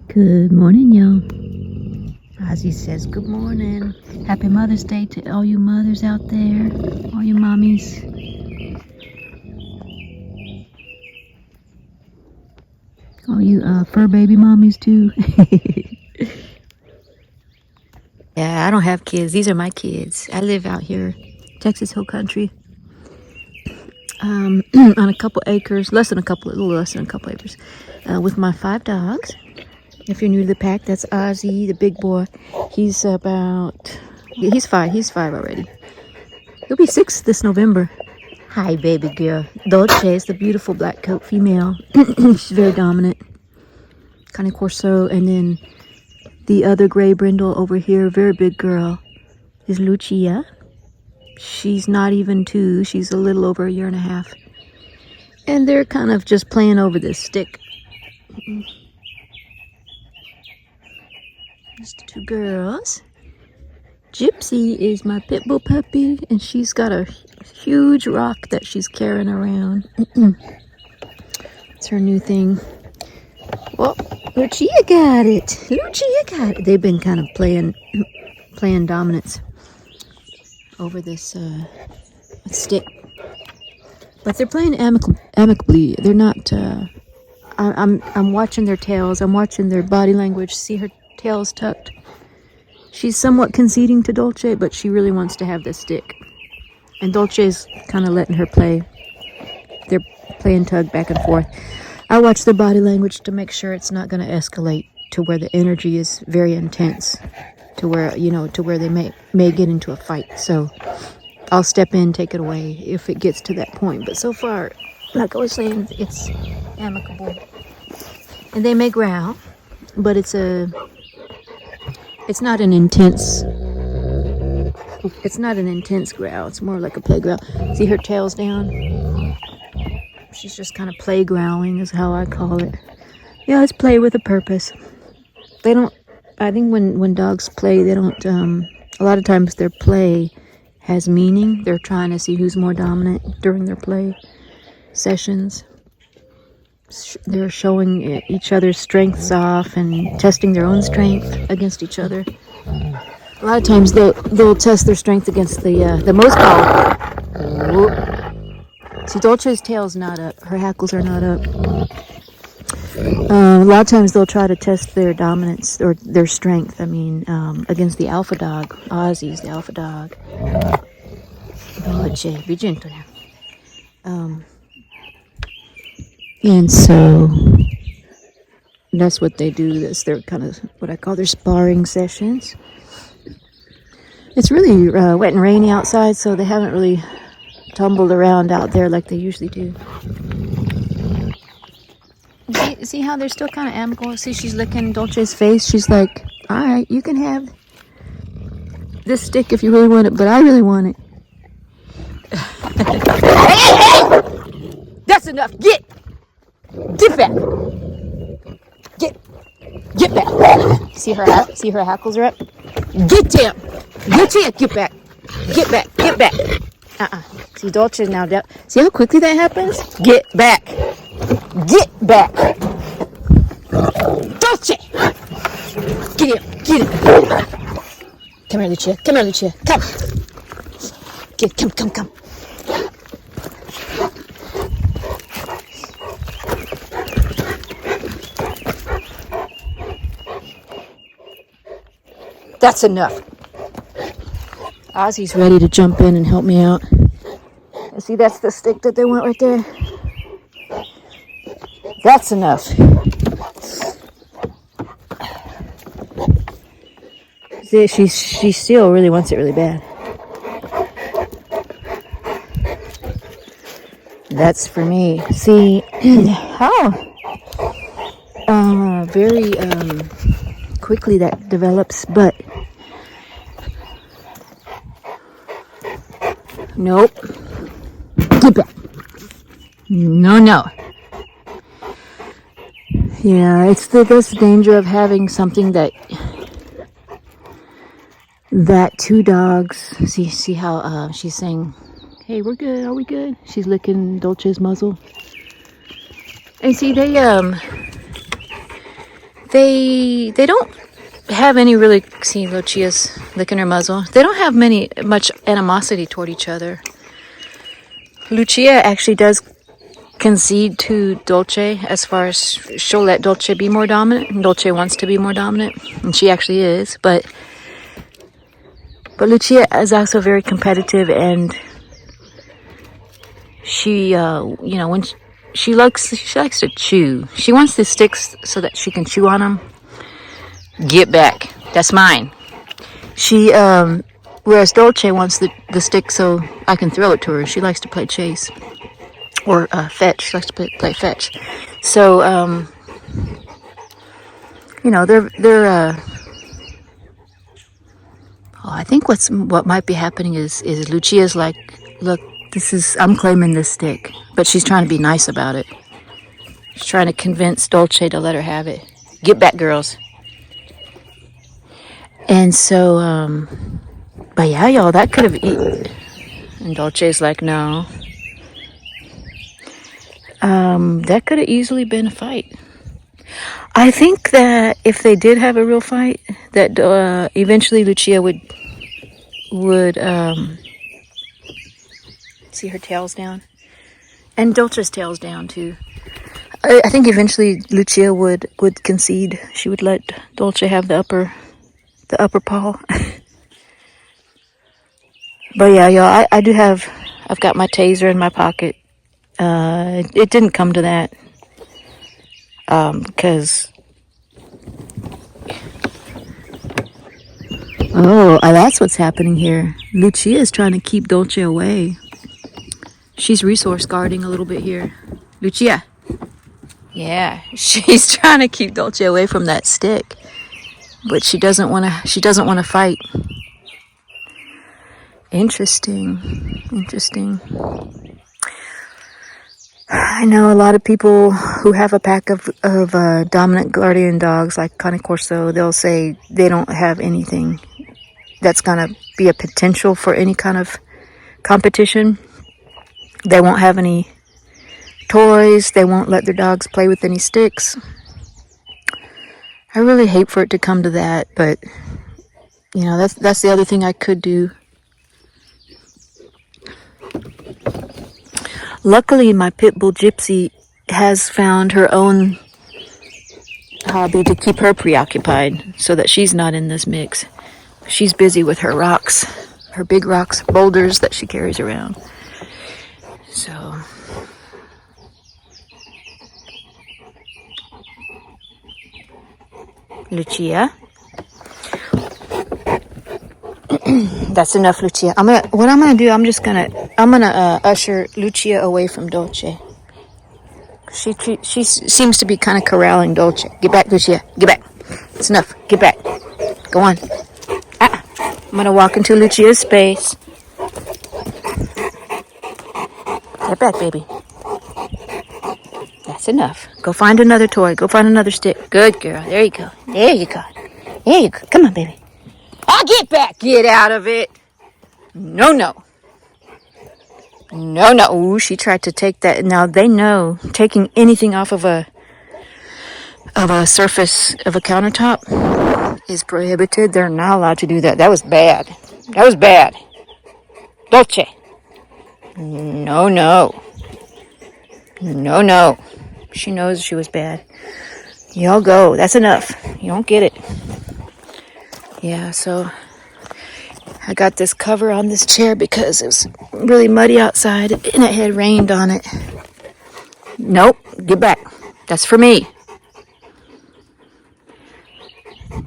Good morning, y'all. Ozzy says good morning. Happy Mother's Day to all you mothers out there, all you mommies. All you fur baby mommies too. Yeah, I don't have kids. These are my kids. I live out here, Texas Hill Country, on a couple acres, a little less than a couple acres, with my 5 dogs. If you're new to the pack, that's Ozzy, the big boy. He's he's 5 already. He'll be 6 this November. Hi, baby girl. Dolce is the beautiful black coat female. She's very dominant. Cane Corso. And then the other gray brindle over here, very big girl, is Lucia. She's not even 2. She's a little over a year and a half. And they're kind of just playing over this stick. There's the 2 girls. Gypsy is my pit bull puppy, and she's got a huge rock that she's carrying around. It's her new thing. Well, Lucia got it. They've been kind of playing dominance over this stick, but they're playing amicably. They're not. I'm watching their tails. I'm watching their body language. See, her tail's tucked. She's somewhat conceding to Dolce, but she really wants to have this stick. And Dolce's kind of letting her play. They're playing tug back and forth. I watch their body language to make sure it's not going to escalate to where the energy is very intense, to where they may get into a fight. So I'll step in, take it away if it gets to that point. But so far, like I was saying, it's amicable. And they may growl, but it's not an intense growl. It's more like a play growl. See, her tail's down. She's just kind of play growling is how I call it. Yeah, it's play with a purpose. They don't, I think when dogs play, they don't, a lot of times their play has meaning. They're trying to see who's more dominant during their play sessions. They're showing each other's strengths off and testing their own strength against each other. A lot of times they'll test their strength against the most powerful. See, Dolce's tail's not up. Her hackles are not up. A lot of times they'll try to test their dominance or their strength. I mean, against the alpha dog. Ozzy's the alpha dog. Dolce, be gentle now. And so that's what they do. They're kind of what I call their sparring sessions. It's really wet and rainy outside, so they haven't really tumbled around out there like they usually do. See how they're still kind of amicable? See, she's licking Dolce's face. She's like, all right, you can have this stick if you really want it, but I really want it. Hey! That's enough. Get back. Get back. See her hackles are up. Get down. Get back. Get back. See, Dolce's now down. See how quickly that happens? Get back. Dolce. Get him. Come here, Lucia. Come. Come. That's enough. Ozzy's ready to jump in and help me out. See, that's the stick that they want right there. That's enough. See, she still really wants it really bad. That's for me. See how very quickly that develops, but nope. Get back. No. Yeah, that's the danger of having something that 2 dogs. See how she's saying, "Hey, we're good. Are we good?" She's licking Dolce's muzzle. And see, they They don't have any really, see, Lucia's licking her muzzle. They don't have much animosity toward each other. Lucia actually does concede to Dolce as far as she'll let Dolce be more dominant. Dolce wants to be more dominant, and she actually is, but Lucia is also very competitive, and she when she likes to chew. She wants the sticks so that she can chew on them. Get back, that's mine. She whereas Dolce wants the stick so I can throw it to her. She likes to play chase or fetch. She likes to play fetch. So they're I think what might be happening is Lucia's like, look, I'm claiming this stick, but she's trying to be nice about it. She's trying to convince Dolce to let her have it. Get back, girls. And so, but yeah, y'all, that could have eaten. And Dolce's like, no. That could have easily been a fight. I think that if they did have a real fight, that eventually Lucia would see her tail's down, and Dolce's tail's down too. I think eventually Lucia would concede. She would let Dolce have the upper paw. But yeah, y'all, I've got my taser in my pocket. It didn't come to that, because that's what's happening here. Lucia is trying to keep Dolce away. She's resource guarding a little bit here. Lucia. Yeah, she's trying to keep Dolce away from that stick, but she doesn't want to fight. Interesting. I know a lot of people who have a pack of dominant guardian dogs like Cane Corso. They'll say they don't have anything that's gonna be a potential for any kind of competition. They won't have any toys. They won't let their dogs play with any sticks. I really hate for it to come to that, but that's the other thing I could do. Luckily, my Pitbull Gypsy has found her own hobby to keep her preoccupied so that she's not in this mix. She's busy with her rocks, her big rocks, boulders that she carries around. So, Lucia. That's enough, Lucia. I'm gonna usher Lucia away from Dolce. She seems to be kind of corralling Dolce. Get back, Lucia. Get back. It's enough. Get back. Go on. I'm gonna walk into Lucia's space. Get back, baby. That's enough. Go find another toy. Go find another stick. Good girl. There you go. There you go. There you go. Come on, baby. Get back. Get out of it. No. Ooh, she tried to take that. Now they know taking anything off of a surface of a countertop is prohibited. They're not allowed to do that. That was bad. Dolce. No. She knows she was bad. Y'all go. That's enough. You don't get it. Yeah, so I got this cover on this chair because it was really muddy outside and it had rained on it. Nope, get back. That's for me.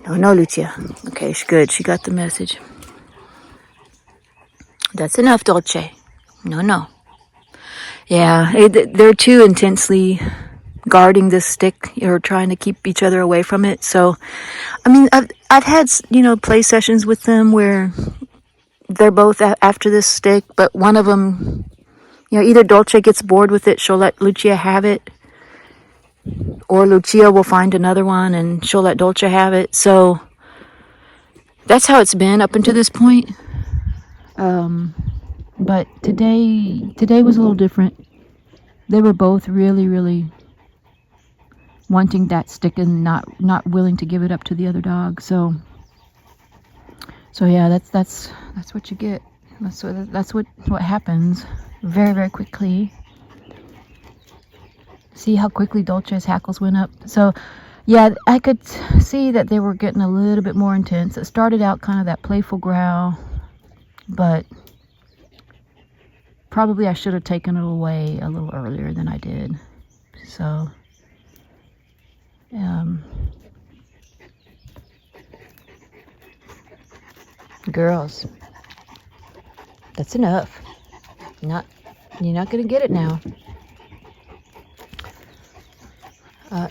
No, Lucia. Okay, she's good. She got the message. That's enough, Dolce. No. Yeah, they're too intensely guarding this stick or trying to keep each other away from it. So, I mean, I've had, play sessions with them where they're both after this stick, but one of them, either Dolce gets bored with it, she'll let Lucia have it, or Lucia will find another one and she'll let Dolce have it. So that's how it's been up until this point. But today was a little different. They were both really, really wanting that stick and not willing to give it up to the other dog. So yeah, that's what you get. That's what happens very, very quickly. See how quickly Dolce's hackles went up? So yeah, I could see that they were getting a little bit more intense. It started out kind of that playful growl, but probably I should have taken it away a little earlier than I did. So girls, that's enough. You're not gonna get it now.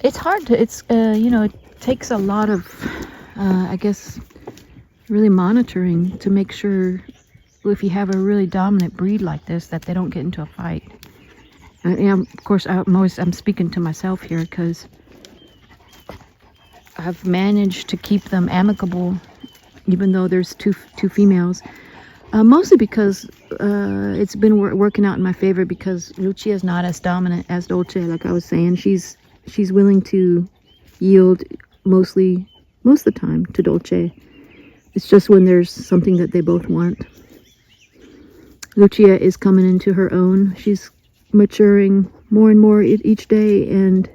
It's hard to, it takes a lot of, I guess, really monitoring to make sure if you have a really dominant breed like this that they don't get into a fight. And of course, I'm speaking to myself here because I've managed to keep them amicable, even though there's two females. Mostly because it's been working out in my favor, because Lucia is not as dominant as Dolce. Like I was saying, she's willing to yield most of the time to Dolce. It's just when there's something that they both want. Lucia is coming into her own. She's maturing more and more each day and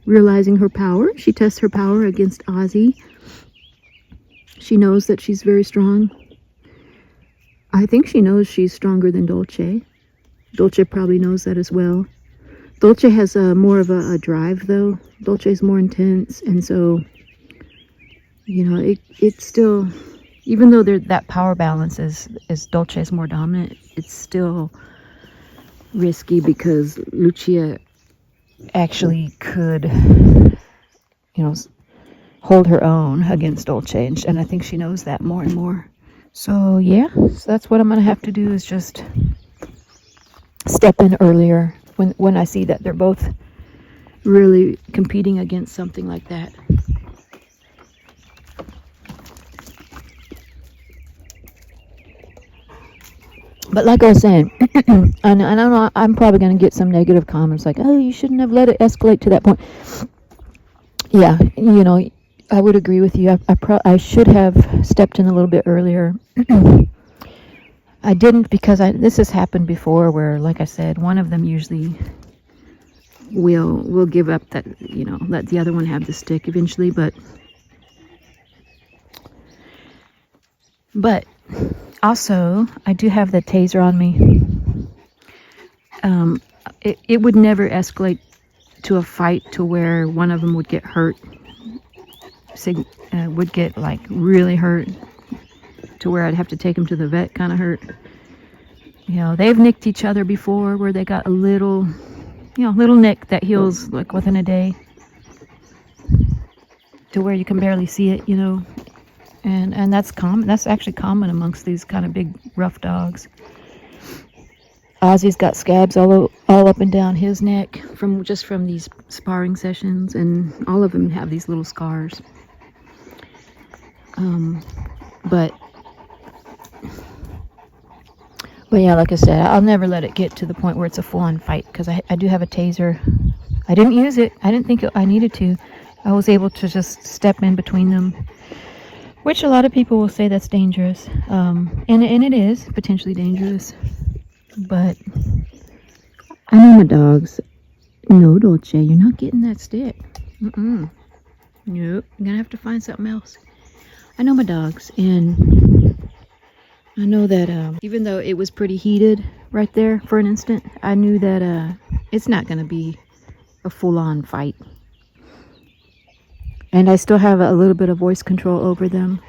realizing her power. She tests her power against Ozzy. She knows that she's very strong. I think she knows she's stronger than Dolce. Dolce probably knows that as well. Dolce has more of a drive, though. Dolce's more intense, and so, it's still, even though that power balance is Dolce's more dominant, it's still risky because Lucia actually could, hold her own against Dolce, and I think she knows that more and more. So yeah, so that's what I'm gonna have to do, is just step in earlier when I see that they're both really competing against something like that. But like I was saying, and I know I'm probably going to get some negative comments like, oh, you shouldn't have let it escalate to that point. Yeah, I would agree with you. I should have stepped in a little bit earlier. I didn't, because this has happened before where, like I said, one of them usually will give up that, let the other one have the stick eventually, but also I do have the taser on me. It would never escalate to a fight to where one of them would get hurt, would get like really hurt, to where I'd have to take them to the vet kind of hurt. They've nicked each other before where they got a little nick that heals like within a day, to where you can barely see it, and that's common. That's actually common amongst these kind of big rough dogs. Ozzy's got scabs all up and down his neck from these sparring sessions, and all of them have these little scars. But yeah, like I said, I'll never let it get to the point where it's a full-on fight, because I do have a taser. I didn't use it. I didn't think I needed to. I was able to just step in between them, which a lot of people will say that's dangerous. And it is potentially dangerous. But I know my dogs. No, Dolce, you're not getting that stick. Nope. You're going to have to find something else. I know my dogs, and I know that even though it was pretty heated right there for an instant, I knew that it's not going to be a full-on fight. And I still have a little bit of voice control over them.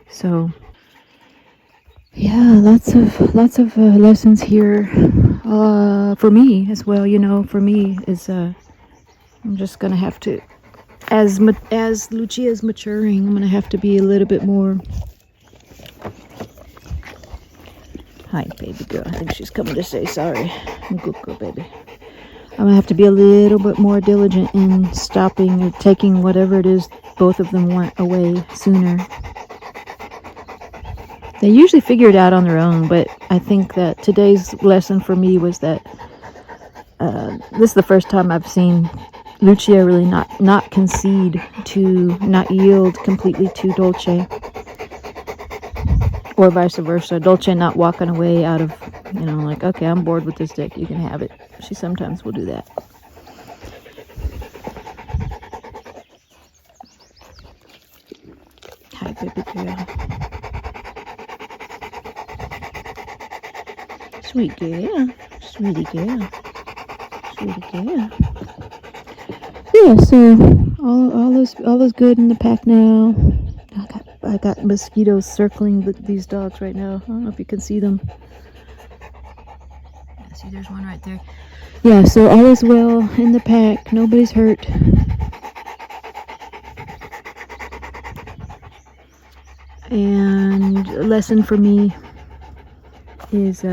So yeah, lots of lessons here for me as well. For me is I'm just going to have to, as Lucia is maturing, I'm going to have to be a little bit more. Hi, baby girl. I think she's coming to say sorry. Good girl, baby. I'm going to have to be a little bit more diligent in stopping or taking whatever it is both of them want away sooner. They usually figure it out on their own, but I think that today's lesson for me was that this is the first time I've seen Lucia really not concede to, not yield completely to Dolce, or vice versa. Dolce not walking away out of, you know, like, okay, I'm bored with this dick, you can have it. She sometimes will do that. Hi, baby girl. Sweet girl. Sweetie girl. Sweetie girl. Yeah, so all those good in the pack now. I got mosquitoes circling these dogs right now. I don't know if you can see them. Yeah, see, there's one right there. Yeah, so all is well in the pack. Nobody's hurt. And a lesson for me is,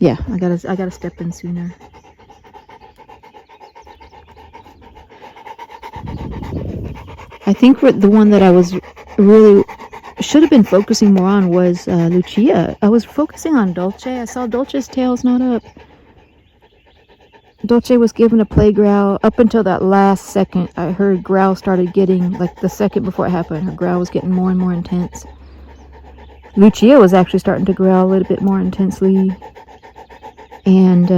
yeah, I gotta step in sooner. I think the one that I was really should have been focusing more on was Lucia. I was focusing on Dolce. I saw Dolce's tail's not up. Dolce was given a play growl. Up until that last second, I heard growl started getting, like the second before it happened, her growl was getting more and more intense. Lucia was actually starting to growl a little bit more intensely. And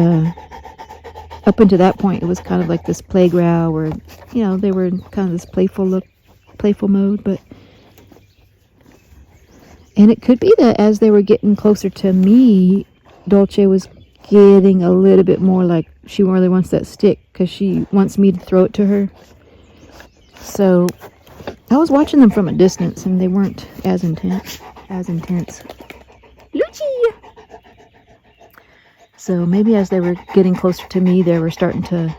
up until that point, it was kind of like this play growl where, you know, they were in kind of this playful mode. But, and it could be that as they were getting closer to me, Dolce was getting a little bit more like she really wants that stick because she wants me to throw it to her. So I was watching them from a distance and they weren't as intense. Lucia! So maybe as they were getting closer to me, they were starting to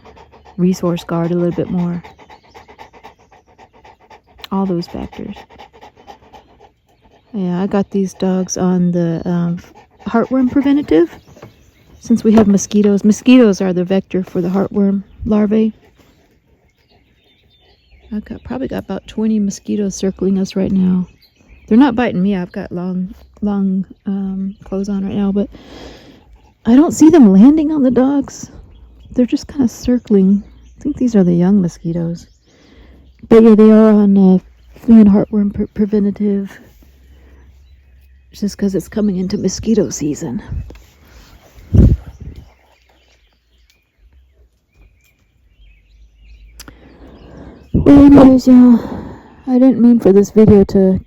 resource guard a little bit more. All those factors. Yeah, I got these dogs on the heartworm preventative. Since we have mosquitoes. Mosquitoes are the vector for the heartworm larvae. I've probably got about 20 mosquitoes circling us right now. They're not biting me. I've got long clothes on right now, but I don't see them landing on the dogs. They're just kind of circling. I think these are the young mosquitoes. But yeah, they are on flea and heartworm preventative. Just because it's coming into mosquito season. Well, anyways, y'all, I didn't mean for this video to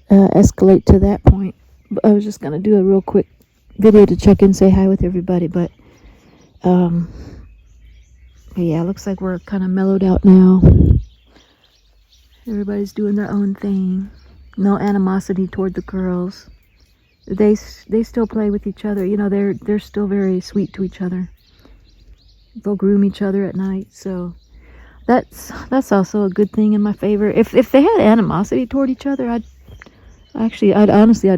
escalate to that point. But I was just gonna do a real quick video to check in, say hi with everybody. But yeah, it looks like we're kind of mellowed out now. Everybody's doing their own thing. No animosity toward the girls. They still play with each other. You know, they're still very sweet to each other. They'll groom each other at night, so that's also a good thing in my favor. If they had animosity toward each other, I'd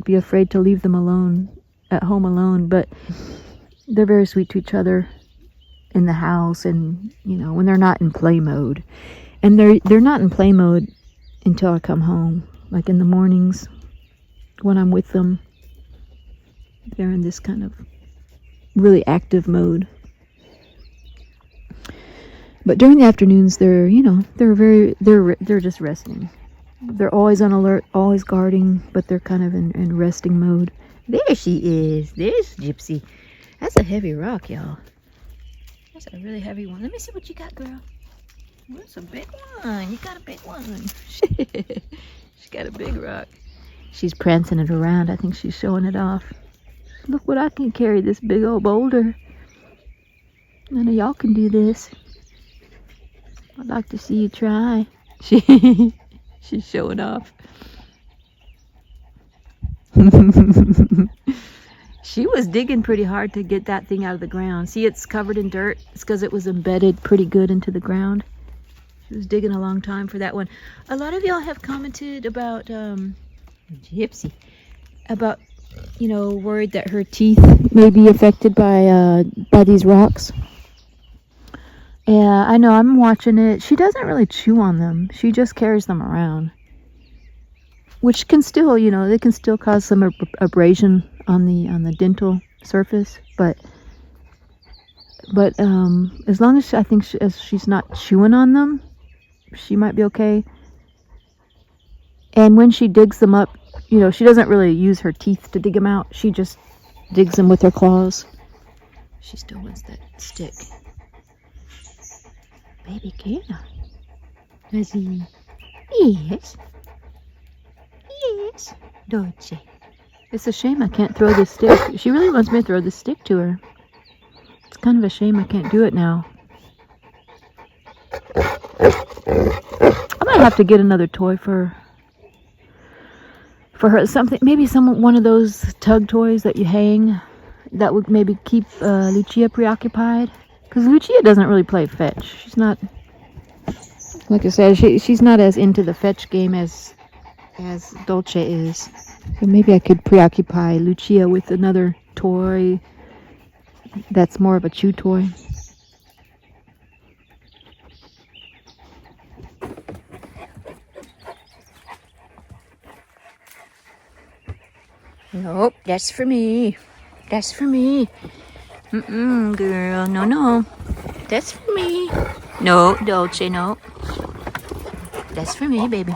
be afraid to leave them alone at home alone. But they're very sweet to each other in the house, and you know, when they're not in play mode. And they're not in play mode until I come home. Like in the mornings when I'm with them, they're in this kind of really active mode. But during the afternoons, they're just resting. They're always on alert, always guarding, but they're kind of in resting mode. There she is. There's Gypsy. That's a heavy rock, y'all. That's a really heavy one. Let me see what you got, girl. That's a big one. You got a big one. She's got a big rock. She's prancing it around. I think she's showing it off. Look what I can carry, this big old boulder. None of y'all can do this. I'd like to see you try. She's showing off. She was digging pretty hard to get that thing out of the ground. See, it's covered in dirt. It's because it was embedded pretty good into the ground. She was digging a long time for that one. A lot of y'all have commented about Gypsy, about, you know, worried that her teeth may be affected by these rocks. Yeah, I know, I'm watching it. She doesn't really chew on them. She just carries them around. Which can still, you know, they can still cause some abrasion on the dental surface. But But as long as I think as she's not chewing on them, she might be okay. And when she digs them up, you know, she doesn't really use her teeth to dig them out. She just digs them with her claws. She still wants that stick. Baby girl. Does he? Yes. Yes. Dolce. It's a shame I can't throw this stick. She really wants me to throw this stick to her. It's kind of a shame I can't do it now. I might have to get another toy for her. Something, maybe one of those tug toys that you hang. That would maybe keep Lucia preoccupied. Because Lucia doesn't really play fetch. She's not, like I said, she's not as into the fetch game as Dolce is. So maybe I could preoccupy Lucia with another toy that's more of a chew toy. Nope, that's for me. That's for me. Girl, no. That's for me. No, Dolce, no. That's for me, baby.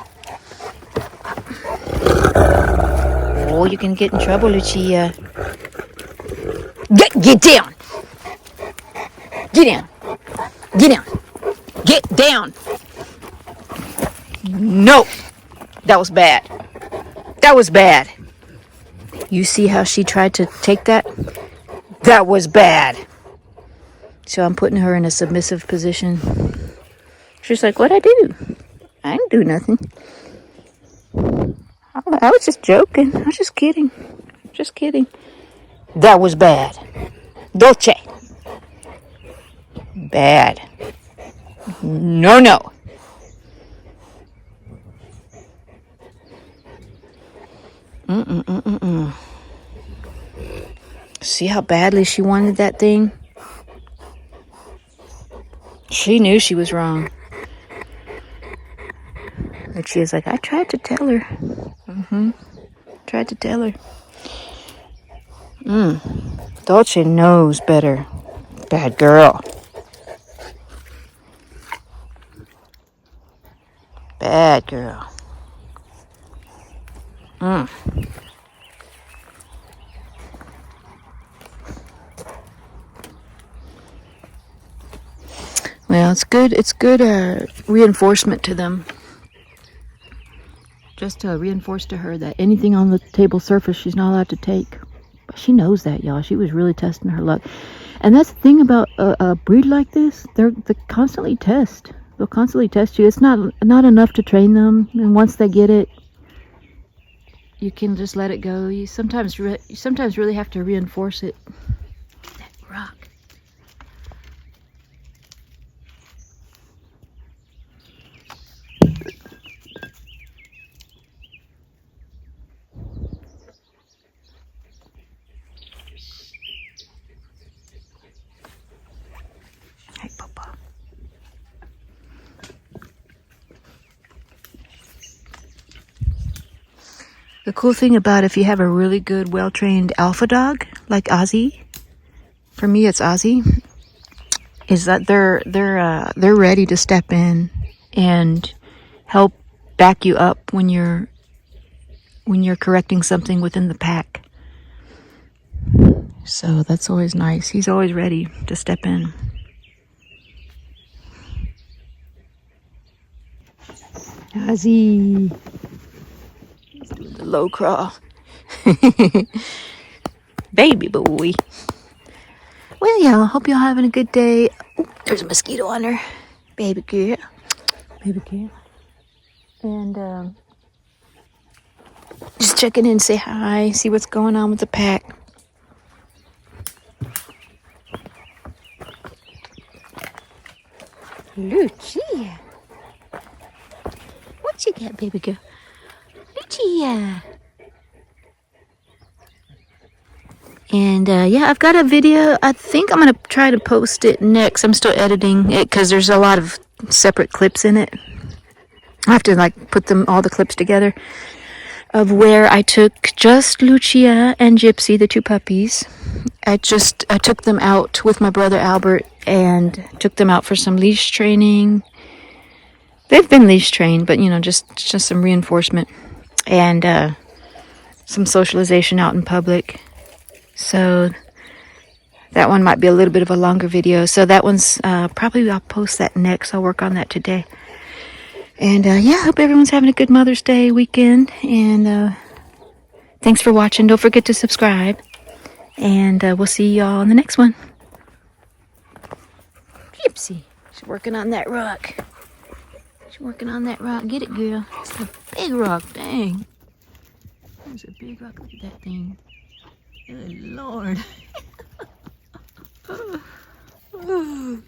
Oh, you can get in trouble, Lucia. Get down. Get down. Get down. Get down. No. That was bad. That was bad. You see how she tried to take that? That was bad. So I'm putting her in a submissive position. She's like, what'd I do? I didn't do nothing. I was just joking. I was just kidding. Just kidding. That was bad. Dolce. Bad. No. See how badly she wanted that thing? She knew she was wrong. And she was like, I tried to tell her. Tried to tell her. Dolce knows better. Bad girl. Bad girl. Well, it's good reinforcement to them. Just to reinforce to her that anything on the table surface she's not allowed to take. But she knows that, y'all. She was really testing her luck. And that's the thing about a breed like this. They constantly test. They'll constantly test you. It's not enough to train them. And once they get it, you can just let it go. You sometimes really have to reinforce it. That rock. Hey, Papa. The cool thing about if you have a really good, well-trained alpha dog like Ozzy, for me it's Ozzy, is that they're ready to step in and help back you up when you're correcting something within the pack. So that's always nice. He's always ready to step in. Ozzy. He's doing the low crawl. Baby boy. Well, y'all, hope y'all having a good day. Ooh, there's a mosquito on her. Baby girl. Baby girl. And just checking in, say hi, see what's going on with the pack. Lucia. What you got, baby girl? Lucia. And yeah, I've got a video. I think I'm going to try to post it next. I'm still editing it because there's a lot of separate clips in it. I have to like put all the clips together. of where I took just Lucia and Gypsy, the two puppies. I took them out with my brother Albert and took them out for some leash training. They've been leash trained, but you know, just some reinforcement and some socialization out in public. So that one might be a little bit of a longer video. So that one's probably, I'll post that next. I'll work on that today. And yeah, hope everyone's having a good Mother's Day weekend. And thanks for watching. Don't forget to subscribe. And we'll see y'all in the next one. Gypsy, she's working on that rock. She's working on that rock. Get it, girl. It's a big rock, dang. There's a big rock. Look at that thing. Good Lord. Lucy.